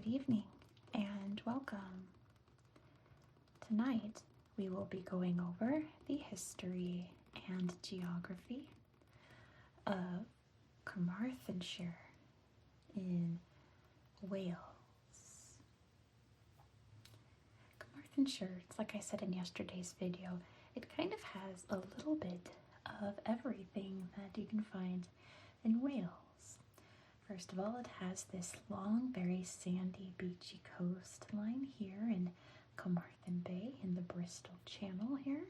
Good evening and welcome. Tonight we will be going over the history and geography of Carmarthenshire in Wales. Carmarthenshire, it's like I said in yesterday's video, it kind of has a little bit of everything that you can find in Wales. First of all, it has this long, very sandy, beachy coastline here in Carmarthen Bay in the Bristol Channel here.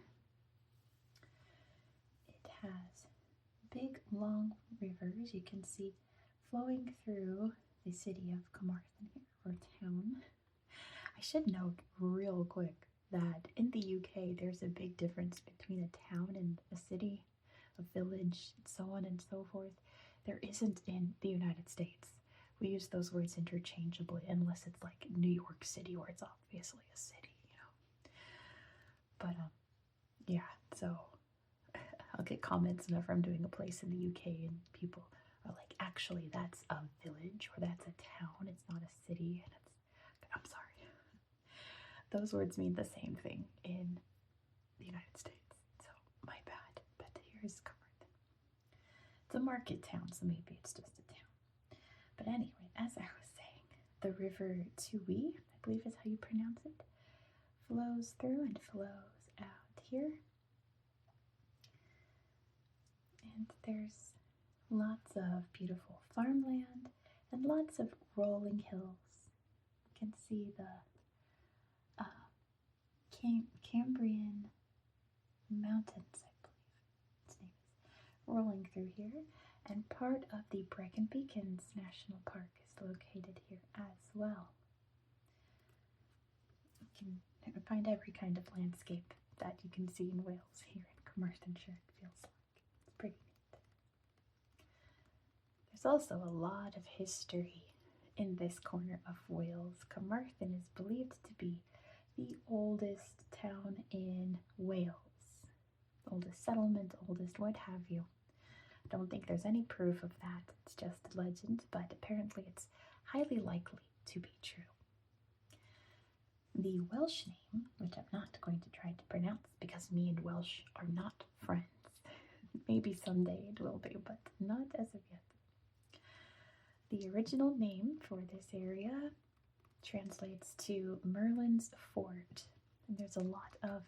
It has big, long rivers you can see flowing through the city of Carmarthen here, or town. I should note real quick that in the UK there's a big difference between a town and a city, a village, so on and so forth. There isn't in the United States. We use those words interchangeably unless it's like New York City, where it's obviously a city, you know. But yeah, so I'll get comments whenever I'm doing a place in the UK and people are like, actually that's a village or that's a town, it's not a city. And I'm sorry. Those words mean the same thing in the United States, so my bad. But here's Carmarthen. It's a market town, so maybe it's just a town. But anyway, as I was saying, the river Tui, I believe is how you pronounce it, flows through and flows out here. And there's lots of beautiful farmland and lots of rolling hills. You can see the Cambrian Mountains, I believe its name is, rolling through here, and part of the Brecon Beacons National Park is located here as well. You can find every kind of landscape that you can see in Wales here in Carmarthenshire, it feels like. It's pretty neat. There's also a lot of history in this corner of Wales. Carmarthen is believed to be the oldest town in Wales. Oldest settlement, oldest what have you. I don't think there's any proof of that. It's just a legend, but apparently it's highly likely to be true. The Welsh name, which I'm not going to try to pronounce because me and Welsh are not friends. Maybe someday it will be, but not as of yet. The original name for this area translates to Merlin's Fort, and there's a lot of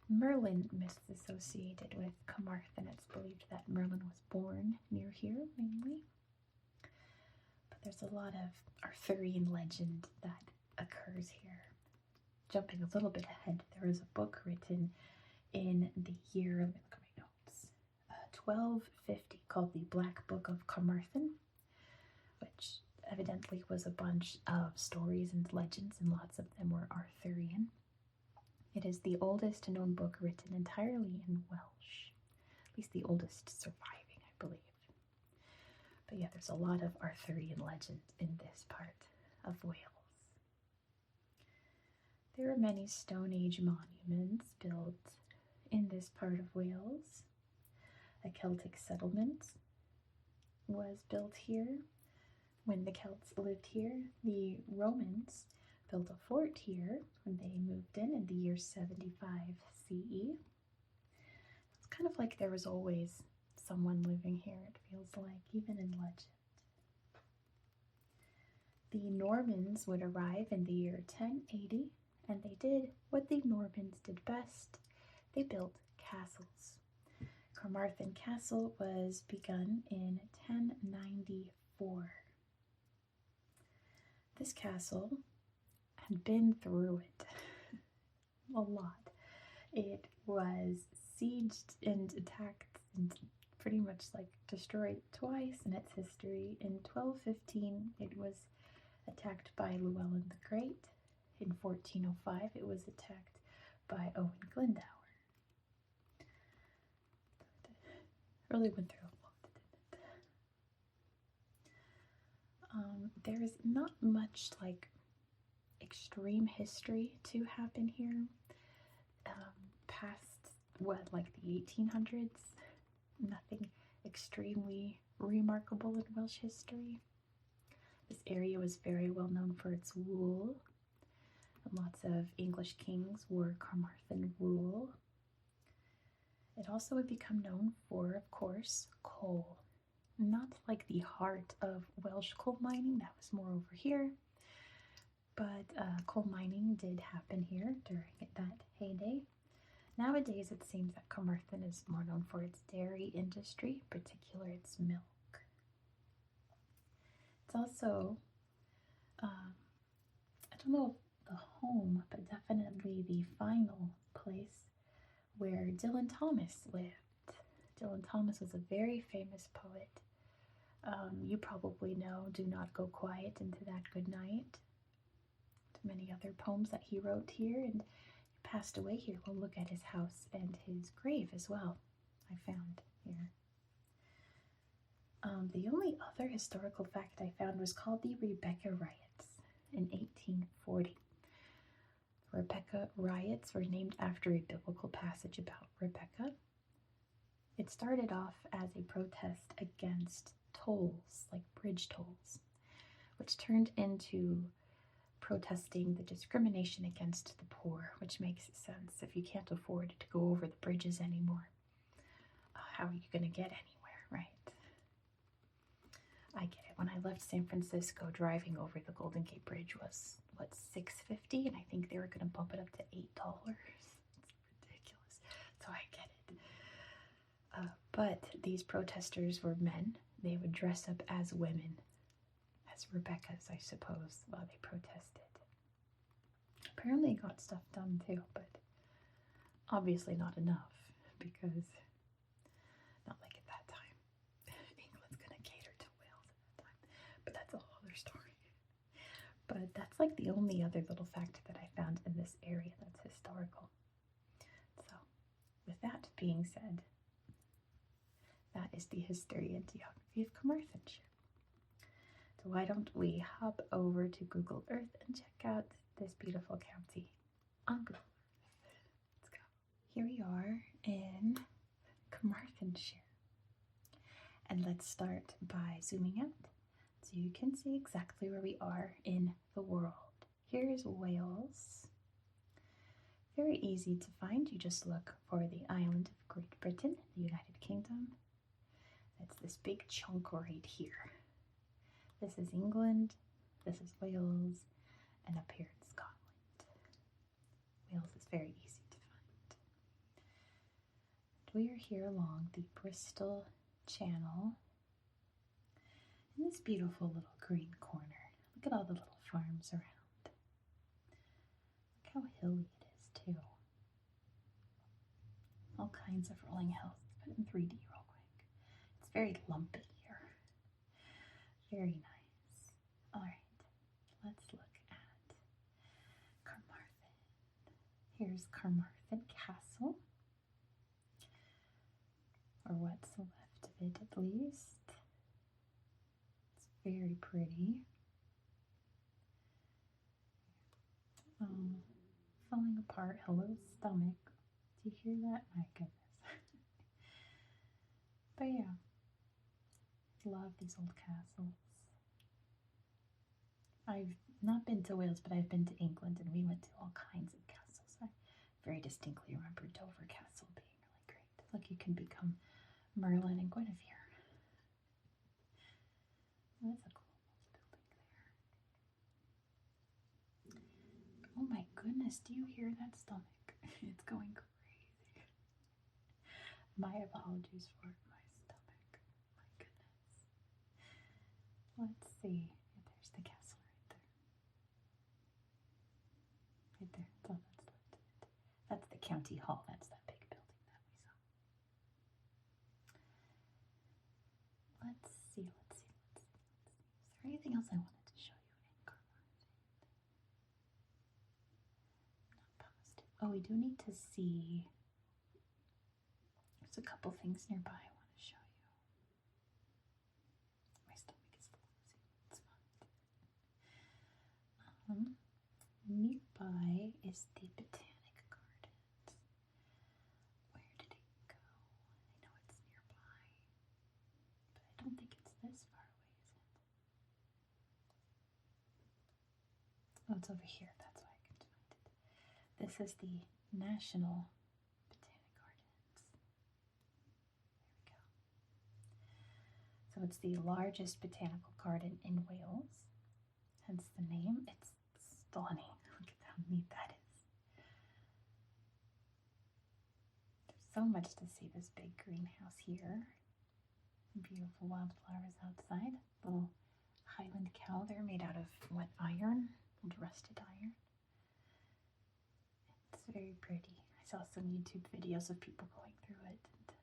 Merlin myths associated with Carmarthen. It's believed that Merlin was born near here, mainly. But there's a lot of Arthurian legend that occurs here. Jumping a little bit ahead, there is a book written in the year, let me look at my notes, 1250, called the Black Book of Carmarthen, which evidently was a bunch of stories and legends, and lots of them were Arthurian. It is the oldest known book written entirely in Welsh, at least the oldest surviving, I believe. But yeah, there's a lot of Arthurian legend in this part of Wales. There are many Stone Age monuments built in this part of Wales. A Celtic settlement was built here. When the Celts lived here, the Romans built a fort here when they moved in the year 75 CE. It's kind of like there was always someone living here, it feels like, even in legend. The Normans would arrive in the year 1080, and they did what the Normans did best. They built castles. Carmarthen Castle was begun in 1094. This castle had been through it a lot. It was sieged and attacked and pretty much like destroyed twice in its history. In 1215, it was attacked by Llewellyn the Great. In 1405, it was attacked by Owen Glendower. It really went through a lot, didn't it? There's not much like extreme history to happen here past what, like the 1800s. Nothing extremely remarkable in Welsh history. This area was very well known for its wool. Lots of English kings wore Carmarthen wool. It also would become known for, of course, coal. Not like the heart of Welsh coal mining, that was more over here, but coal mining did happen here during that heyday. Nowadays, it seems that Carmarthen is more known for its dairy industry, in particular its milk. It's also, I don't know if the home, but definitely the final place where Dylan Thomas lived. Dylan Thomas was a very famous poet. You probably know Do Not Go Quiet Into That Good Night. Many other poems that he wrote here, and he passed away here. We'll look at his house and his grave as well, I found here. The only other historical fact I found was called the Rebecca Riots in 1840. Rebecca Riots were named after a biblical passage about Rebecca. It started off as a protest against tolls, like bridge tolls, which turned into protesting the discrimination against the poor, which makes sense. If you can't afford to go over the bridges anymore, how are you going to get anywhere, right? I get it. When I left San Francisco, driving over the Golden Gate Bridge was, what, $6.50, and I think they were going to bump it up to $8. It's ridiculous. So I get it. But these protesters were men. They would dress up as women, as Rebecca's, I suppose, while they protested. Apparently got stuff done too, but obviously not enough, because not like at that time. England's gonna cater to Wales at that time, but that's a whole other story. But that's like the only other little fact that I found in this area that's historical. So, with that being said, that is the history and geography of Carmarthenshire. So why don't we hop over to Google Earth and check out this beautiful county on Google Earth. Let's go. Here we are in Carmarthenshire. And let's start by zooming out so you can see exactly where we are in the world. Here's Wales. Very easy to find. You just look for the island of Great Britain, the United Kingdom. That's this big chunk right here. This is England, this is Wales, and up here it's Scotland. Wales is very easy to find. We are here along the Bristol Channel in this beautiful little green corner. Look at all the little farms around. Look how hilly it is too. All kinds of rolling hills. Let's put it in 3D real quick. It's very lumpy here. Very nice. All right, let's look at Carmarthen. Here's Carmarthen Castle, or what's left of it at least. It's very pretty. Falling apart. Hello, stomach. Do you hear that? My goodness. But yeah, love these old castles. I've not been to Wales, but I've been to England, and we went to all kinds of castles. I very distinctly remember Dover Castle being really great. Look, you can become Merlin and Guinevere. That's a cool building there. Oh my goodness, do you hear that stomach? It's going crazy. My apologies for my stomach. My goodness. Let's see. There's the castle right there. Right there. That's all that's left of it. That's the county hall. That's that big building that we saw. Let's see. Is there anything else I wanted to show you in Carmarthen? Not positive. Oh, we do need to see. There's a couple things nearby I want to show you. My stomach is lousy. It's fine. Nearby is the Botanical Gardens. Where did it go? I know it's nearby, but I don't think it's this far away, is it? Oh, it's over here. That's why I couldn't find it. This is the National Botanic Gardens. There we go. So it's the largest botanical garden in Wales. Hence the name. It's stunning. Look at how neat that is. There's so much to see. This big greenhouse here. Beautiful wildflowers outside. Little Highland cow there made out of wet iron, old rusted iron. It's very pretty. I saw some YouTube videos of people going through it and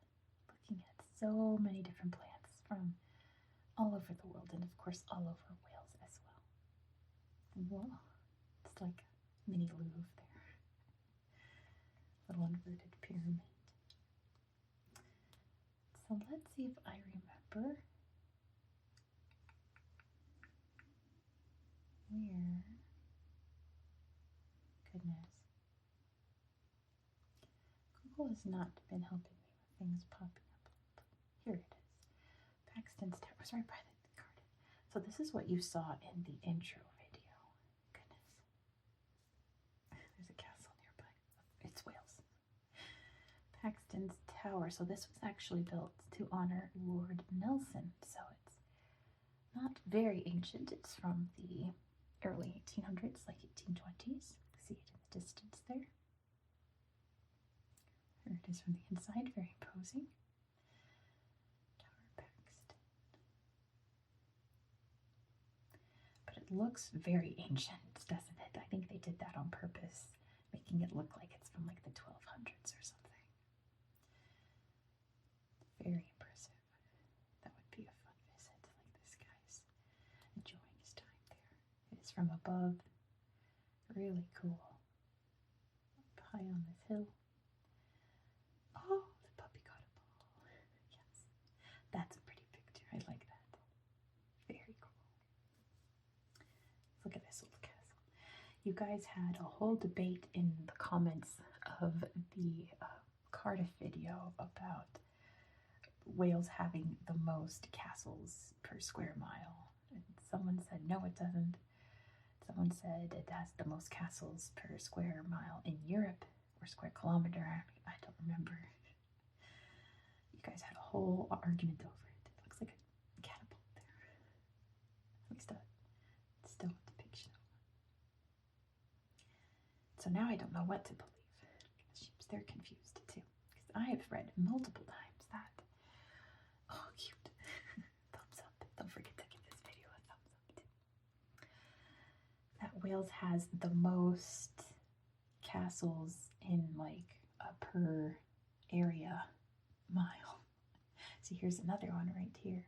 looking at so many different plants from all over the world, and of course all over Wales as well. Whoa, it's like a mini Louvre there. Little inverted pyramid. So let's see if I remember where, goodness, Google has not been helping me with things popping up. Here it is. Paxton's Tower, sorry, by the garden. So this is what you saw in the intro video. Goodness. There's a castle nearby. It's Wales. Paxton's Tower. So this was actually built to honor Lord Nelson. So it's not very ancient. It's from the early 1800s, like 1820s. See it in the distance there. Here it is from the inside, very imposing. Tower Paxton. But it looks very ancient, doesn't it? I think they did that on purpose, making it look like it's from like the 1200s or something. Very impressive. That would be a fun visit. Like this guy's enjoying his time there. It is from above. Really cool. Up high on this hill. Oh, the puppy got a ball. Yes. That's a pretty picture. I like that. Very cool. Look at this old castle. You guys had a whole debate in the comments of the Cardiff video about Wales having the most castles per square mile. And someone said, no, it doesn't. Someone said it has the most castles per square mile in Europe, or square kilometer. I don't remember. You guys had a whole argument over it. It looks like a catapult there. At least a still depiction of one. So now I don't know what to believe. The sheep, they're confused too. Because I have read multiple times that, oh, cute. Thumbs up. Don't forget to give this video a thumbs up too. That Wales has the most castles in like a per area mile. See, here's another one right here.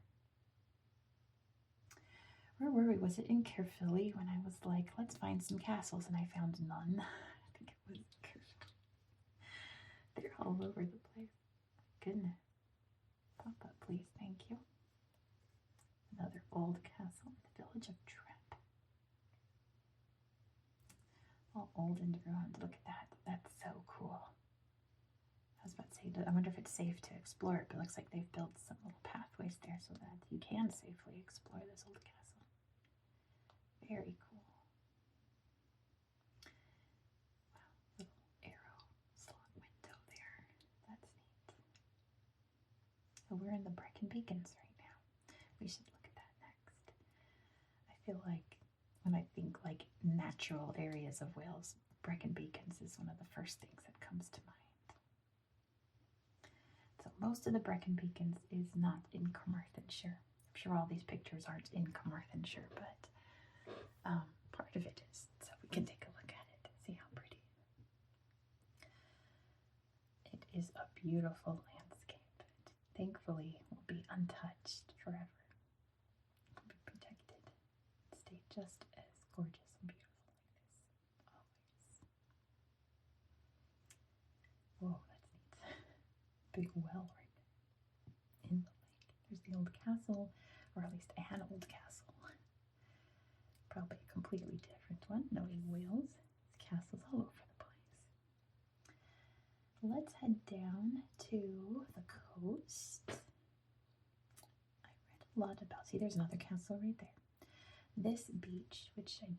Where were we? Was it in Caerphilly when I was like, let's find some castles, and I found none? I think it was Caerphilly. They're all over the place. Goodness. Pop up, please. Thank you. Another old castle in the village of Trap. All old and ruined. Look at that. That's so cool. I was about to say, I wonder if it's safe to explore it, but it looks like they've built some little pathways there so that you can safely explore this old castle. Very cool. Wow, little arrow slot window there. That's neat. So we're in the Brecon Beacons right now. We should look at that next. I feel like when I think like natural areas of Wales, Brecon Beacons is one of the first things that comes to mind. So most of the Brecon Beacons is not in Carmarthenshire. I'm sure all these pictures aren't in Carmarthenshire, but part of it is. So we can take a look at it, see how pretty. It is a beautiful landscape. Thankfully, will be untouched forever. It'll be protected. Stay just as gorgeous and beautiful like this, always. Whoa, that's neat. Big well right there in the lake. There's the old castle, or at least an old castle. Probably a completely different one, knowing Wales. There's castles all over the place. Let's head down to the coast. I read a lot about, see, there's another castle right there. This beach, which I'm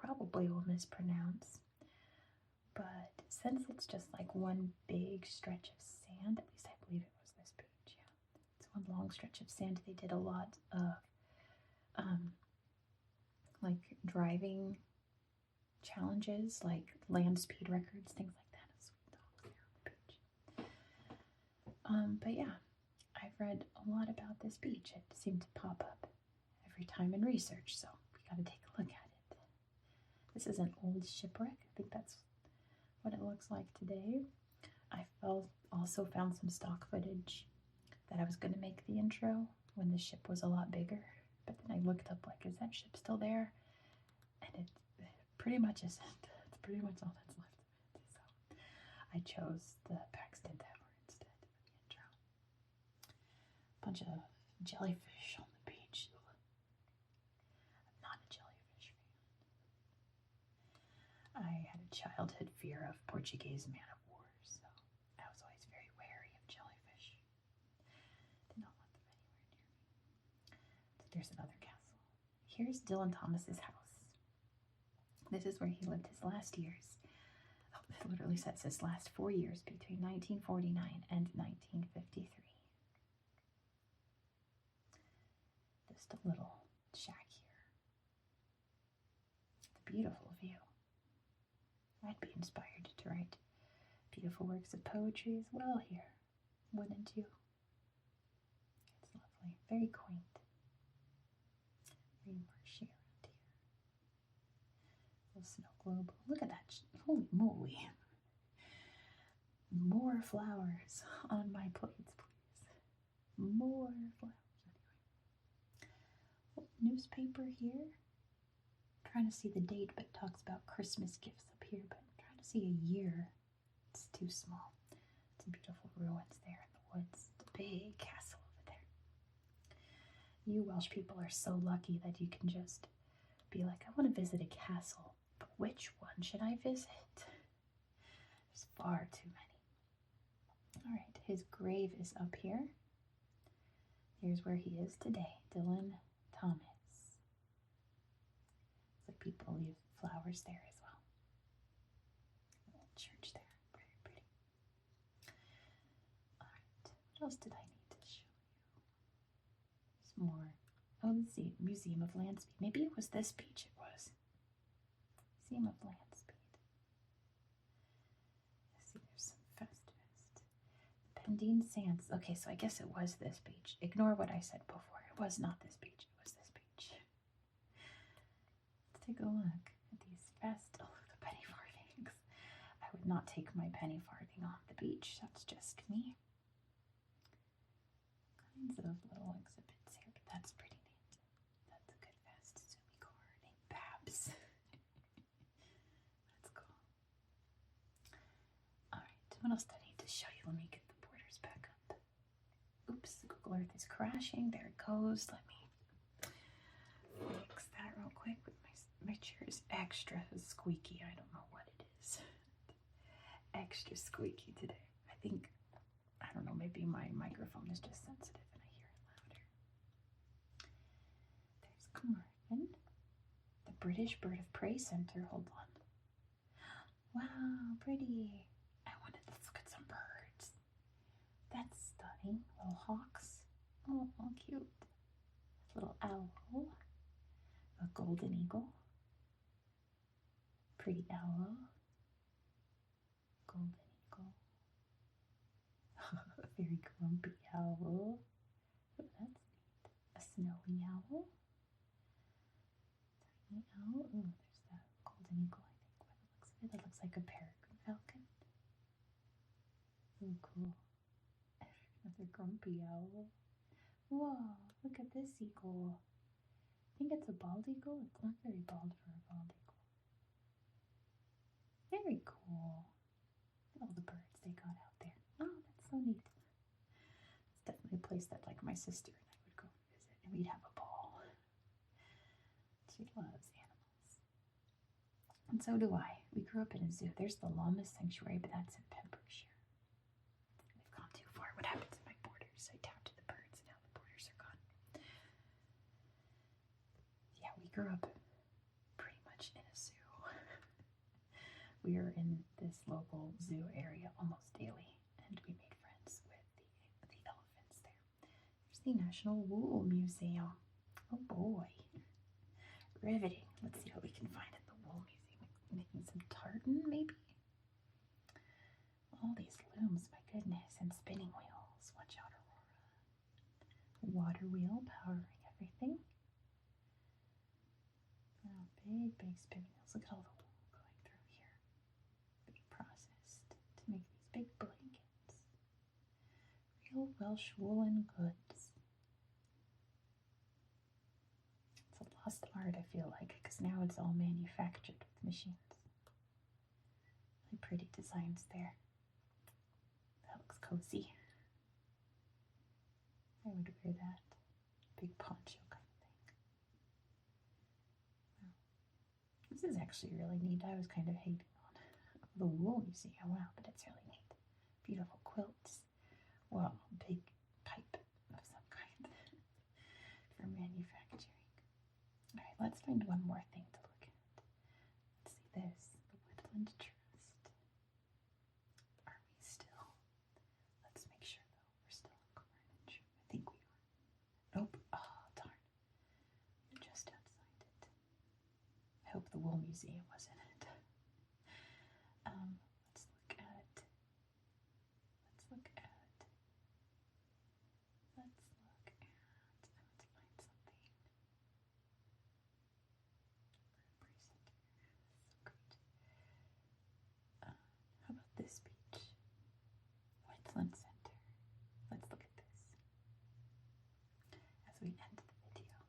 probably will mispronounce. But since it's just like one big stretch of sand, at least I believe it was this beach, yeah. It's one long stretch of sand. They did a lot of like driving challenges, like land speed records, things like that. Sweet dogs there on the beach. But yeah, I've read a lot about this beach. It seemed to pop up every time in research, so we gotta take a look at it. This is an old shipwreck. I think that's what it looks like today. I also found some stock footage that I was going to make the intro when the ship was a lot bigger, but then I looked up, like, is that ship still there? And it pretty much isn't. It's pretty much all that's left of it. So I chose the Paxton Tower instead for the intro. Bunch of jellyfish on the beach. I'm not a jellyfish fan. I had a childhood fear of Portuguese man-of-wars, so I was always very wary of jellyfish. Did not want them anywhere near me. So there's another castle. Here's Dylan Thomas's house. This is where he lived his last years. Oh, it literally says his last 4 years between 1949 and 1953. Just a little shack here. It's a beautiful view. I'd be inspired to write beautiful works of poetry as well here, wouldn't you? It's lovely, very quaint, very marshy around here. Little snow globe. Look at that! Holy moly! More flowers on my plates, please. More flowers. Anyway, newspaper here. I'm trying to see the date, but it talks about Christmas gifts up here, but I'm trying to see a year. It's too small. Some beautiful ruins there in the woods. It's a big castle over there. You Welsh people are so lucky that you can just be like, I want to visit a castle, but which one should I visit? There's far too many. All right, his grave is up here. Here's where he is today, Dylan Thomas. People leave flowers there as well. A little church there, very pretty. Alright, what else did I need to show you? Some more. Oh, let's see, Museum of Land Speed. Maybe it was this beach it was. Museum of Land Speed. Let's see, there's some Fest. Pendine Sands. Okay, so I guess it was this beach. Ignore what I said before. It was not this beach. It was this beach. Take a look at these the penny farthings. I would not take my penny farthing on the beach. That's just me. Kinds of little exhibits here, but that's pretty neat. That's a good fast Sumi car named Babs. That's cool. Alright, what else do I need to show you? Let me get the borders back up. Oops, Google Earth is crashing. There it goes. Let me fix that real quick with my chair is extra squeaky. I don't know what it is. Extra squeaky today. I think, I don't know, maybe my microphone is just sensitive and I hear it louder. There's Carmarthen, the British Bird of Prey Center. Hold on. Wow, pretty. I wanted to look at some birds. That's stunning. Little hawks. Oh, cute. Little owl. A golden eagle. Pretty owl. Golden eagle. A very grumpy owl. Oh, that's neat. A snowy owl. Tiny owl. Oh, there's that golden eagle, I think, by the looks of it. That looks like a peregrine falcon. Oh, cool. Another grumpy owl. Whoa, look at this eagle. I think it's a bald eagle. It's not very bald for a bald eagle. Very cool. Look at all the birds they got out there. Oh, that's so neat. It's definitely a place that, like, my sister and I would go visit and we'd have a ball. She loves animals. And so do I. We grew up in a zoo. There's the llama sanctuary, but that's in Pembrokeshire. We've gone too far. What happened to my borders? I tapped the birds and now the borders are gone. Yeah, we grew up pretty much in a zoo. We are in this local zoo area almost daily, and we made friends with the elephants there. There's the National Wool Museum. Oh boy. Riveting. Let's see what we can find at the Wool Museum. Making some tartan, maybe? All these looms, my goodness, and spinning wheels. Watch out, Aurora. Water wheel powering everything. Oh, big spinning wheels. Look at all the wool going through here. Being processed to make these big blankets. Real Welsh woolen goods. It's a lost art, I feel like, because now it's all manufactured with machines. Really pretty designs there. That looks cozy. I would wear that. Big poncho kind of thing. Wow. This is actually really neat. I was kind of hating on the Wool Museum. Wow, but it's really neat. Beautiful quilts. Well, big pipe of some kind for manufacturing. Alright, let's find one more thing to look at. Let's see this. The Woodland Trust. Are we still? Let's make sure though. We're still in Carmarthenshire. I think we are. Nope. Oh, darn. We're just outside it. I hope the Wool Museum was in it. Let's look at. I want to find something. How about this beach? Wetland Center. Let's look at this as we end the video.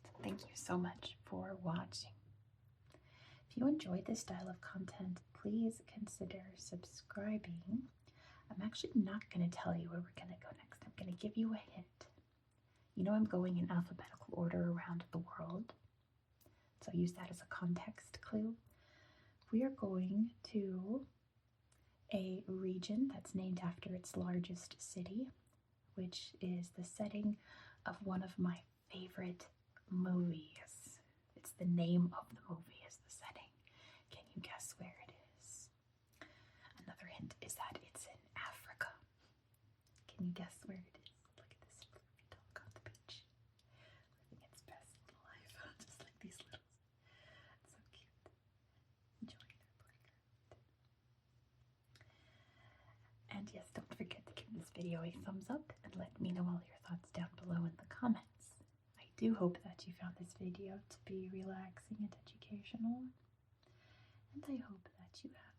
So thank you so much for watching. If you enjoyed this style of content, please consider subscribing. I'm actually not going to tell you where we're going to go next. I'm going to give you a hint. You know I'm going in alphabetical order around the world, so use that as a context clue. We are going to a region that's named after its largest city, which is the setting of one of my favorite movies. It's the name of the movie is the setting. Can you guess where it is? Another hint is that it's in Africa. Can you guess where it is? Look at this fluffy dog on the beach, living its best little life, just like these littles. It's so cute. Enjoying their playground. And yes, don't forget to give this video a thumbs up and let me know all your thoughts down below in the comments. I do hope that you found this video to be relaxing and educational, and I hope that you have